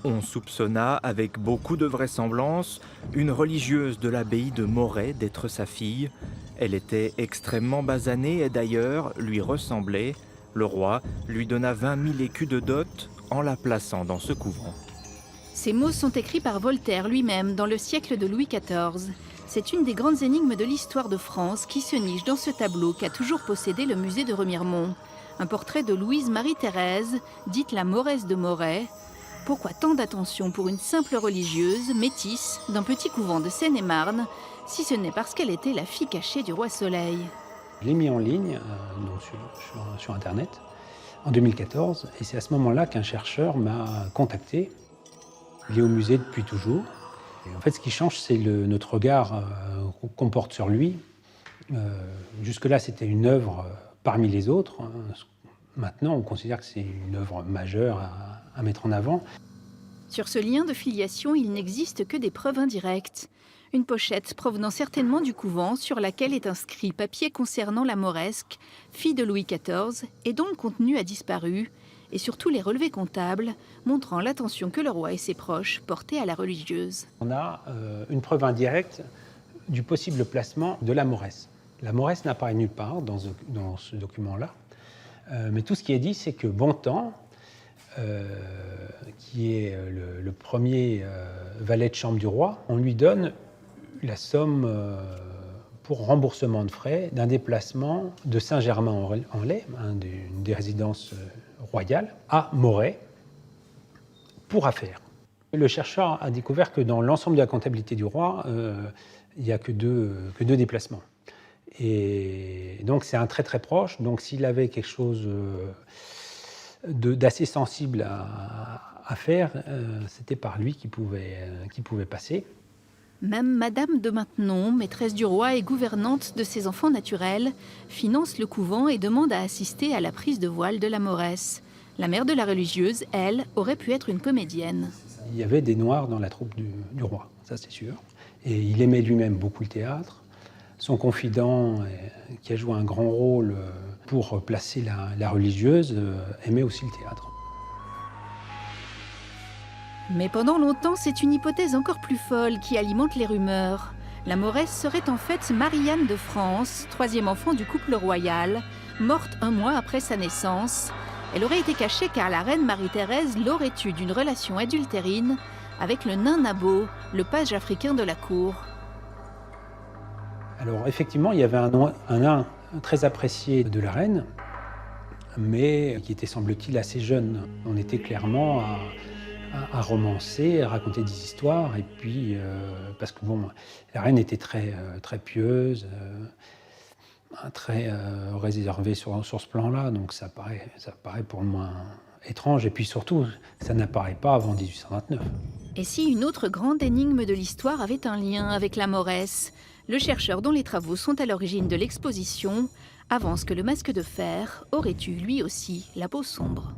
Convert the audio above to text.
On soupçonna, avec beaucoup de vraisemblance, une religieuse de l'abbaye de Moret d'être sa fille. Elle était extrêmement basanée et d'ailleurs lui ressemblait. Le roi lui donna 20 000 écus de dot en la plaçant dans ce couvent. Ces mots sont écrits par Voltaire lui-même dans le siècle de Louis XIV. C'est une des grandes énigmes de l'histoire de France qui se niche dans ce tableau qu'a toujours possédé le musée de Remiremont. Un portrait de Louise Marie-Thérèse, dite la Mauresse de Moret. Pourquoi tant d'attention pour une simple religieuse, métisse, d'un petit couvent de Seine-et-Marne, si ce n'est parce qu'elle était la fille cachée du roi Soleil? Je l'ai mis en ligne donc sur Internet en 2014 et c'est à ce moment-là qu'un chercheur m'a contacté. Il est au musée depuis toujours. Et en fait, ce qui change, c'est notre regard qu'on porte sur lui. Jusque-là, c'était une œuvre parmi les autres. Maintenant, on considère que c'est une œuvre majeure à mettre en avant. Sur ce lien de filiation, il n'existe que des preuves indirectes. Une pochette provenant certainement du couvent sur laquelle est inscrit papier concernant la Mauresque, fille de Louis XIV, et dont le contenu a disparu, et surtout les relevés comptables montrant l'attention que le roi et ses proches portaient à la religieuse. On a une preuve indirecte du possible placement de la Mauresse. La Mauresse n'apparaît nulle part dans ce document-là, mais tout ce qui est dit, c'est que Bontemps, qui est le premier valet de chambre du roi, on lui donne la somme pour remboursement de frais d'un déplacement de Saint-Germain-en-Laye, une des résidences royales, à Moret, pour affaires. Le chercheur a découvert que dans l'ensemble de la comptabilité du roi, il n'y a que deux déplacements. Et donc c'est un très très proche, donc s'il avait quelque chose d'assez sensible à faire, c'était par lui qui pouvait passer. Même Madame de Maintenon, maîtresse du roi et gouvernante de ses enfants naturels, finance le couvent et demande à assister à la prise de voile de la Mauresse. La mère de la religieuse, elle, aurait pu être une comédienne. Il y avait des Noirs dans la troupe du roi, ça c'est sûr. Et il aimait lui-même beaucoup le théâtre. Son confident, qui a joué un grand rôle pour placer la religieuse, aimait aussi le théâtre. Mais pendant longtemps, c'est une hypothèse encore plus folle qui alimente les rumeurs. La Mauresse serait en fait Marie-Anne de France, troisième enfant du couple royal, morte un mois après sa naissance. Elle aurait été cachée car la reine Marie-Thérèse l'aurait eue d'une relation adultérine avec le nain Nabo, le page africain de la cour. Alors effectivement, il y avait un nain très apprécié de la reine, mais qui était, semble-t-il, assez jeune. On était clairement à romancer, à raconter des histoires, et puis parce que bon, la reine était très pieuse, très réservée sur ce plan-là, donc ça paraît pour le moins étrange, et puis surtout, ça n'apparaît pas avant 1829. Et si une autre grande énigme de l'histoire avait un lien avec la Mauresse? Le chercheur dont les travaux sont à l'origine de l'exposition avance que le masque de fer aurait eu lui aussi la peau sombre.